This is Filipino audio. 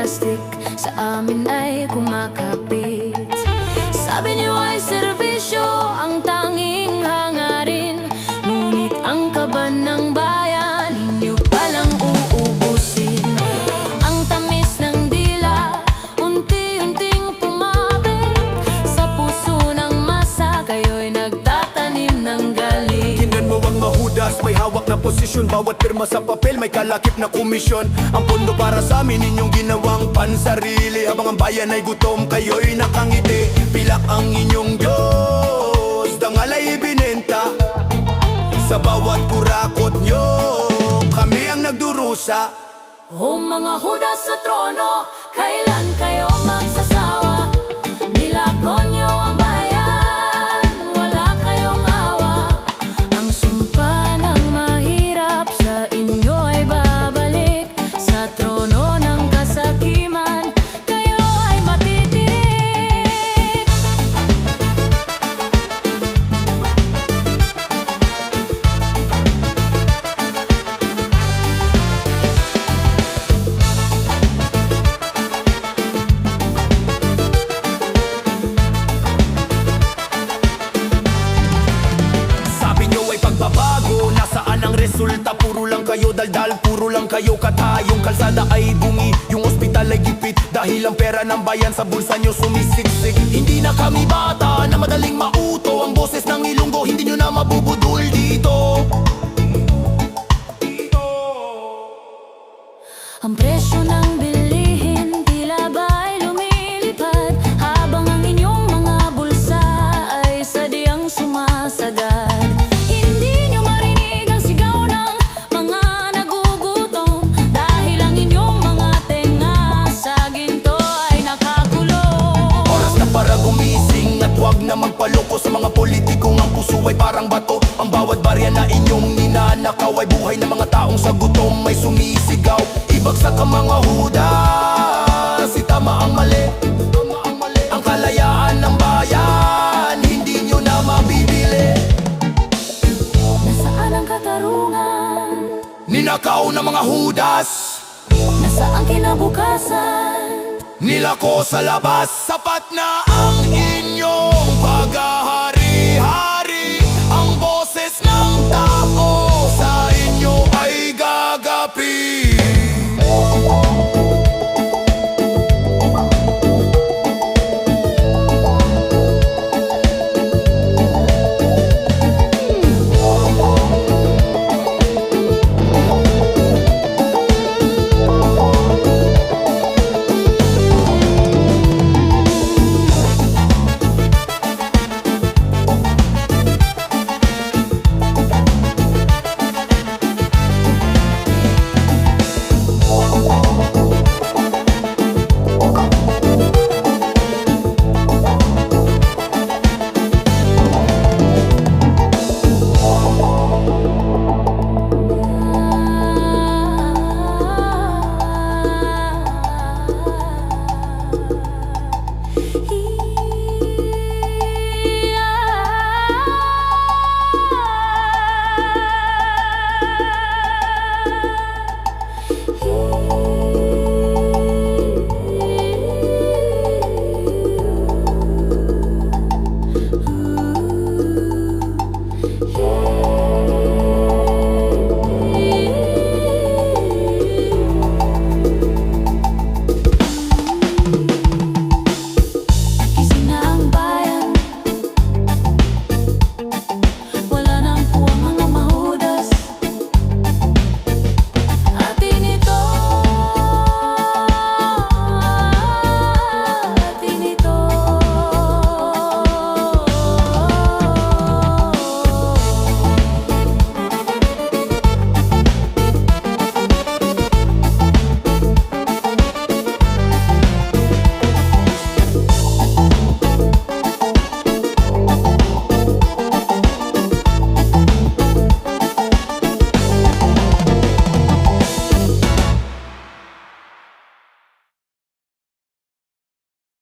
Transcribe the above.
plastic sa amin ay kumakapit. Sabi niyo ay serbisyo ang tanging hangarin, ngunit ang kaban ng bayan inyo palang uubusin. Ang tamis ng dila unti-unting pumapit sa puso ng masa, kayo'y nagtatanim ng galit. Tingnan mo ang mahudas, may hawak na posisyon, bawat pirma sa papel may kalakip na komisyon. Ang pondo para sa amin inyong ginawang pansarili, habang ang bayan ay gutom, kayo'y nakangiti. Pilak ang inyong Diyos, dangal ay ibinenta. Sa bawat kurakot nyo, kami ang nagdurusa. O mga Hudas sa trono, kailan kayo magsasawa? Nilakon niyo ang bayan, wala kayong awa. Ang sumpa ng mahirap sa inyo ay babalik. Sa trono ng kasakiman, kayo ay matitirik. Bago, nasaan ang resulta? Puro lang kayo daldal, puro lang kayo kata. Yung kalsada ay bungi, yung ospital ay gipit, dahil ang pera ng bayan sa bulsa nyo sumisiksik. Hindi na kami bata na madaling mauto, ang boses ng Ilonggo hindi nyo na mabubudol dito. Ang presyo ng bilihin tila ba'y lumilipad, habang ang inyong mga bulsa ay sadyang sumasagad. Huwag na magpaloko sa mga politikong ang puso ay parang bato. Ang bawat barya na inyong ninanakaw ay buhay ng mga taong sa gutom may sumisigaw. Ibagsak ang mga Hudas, si tama ang mali. Ang kalayaan ng bayan, hindi nyo na mabibili. Nasaan ang katarungan? Ninakaw ng mga Hudas. Nasaan kinabukasan? Nilako sa labas. Sapat na ang inyong paghahari-hari, ang boses ng tao sa inyo ay gagapi.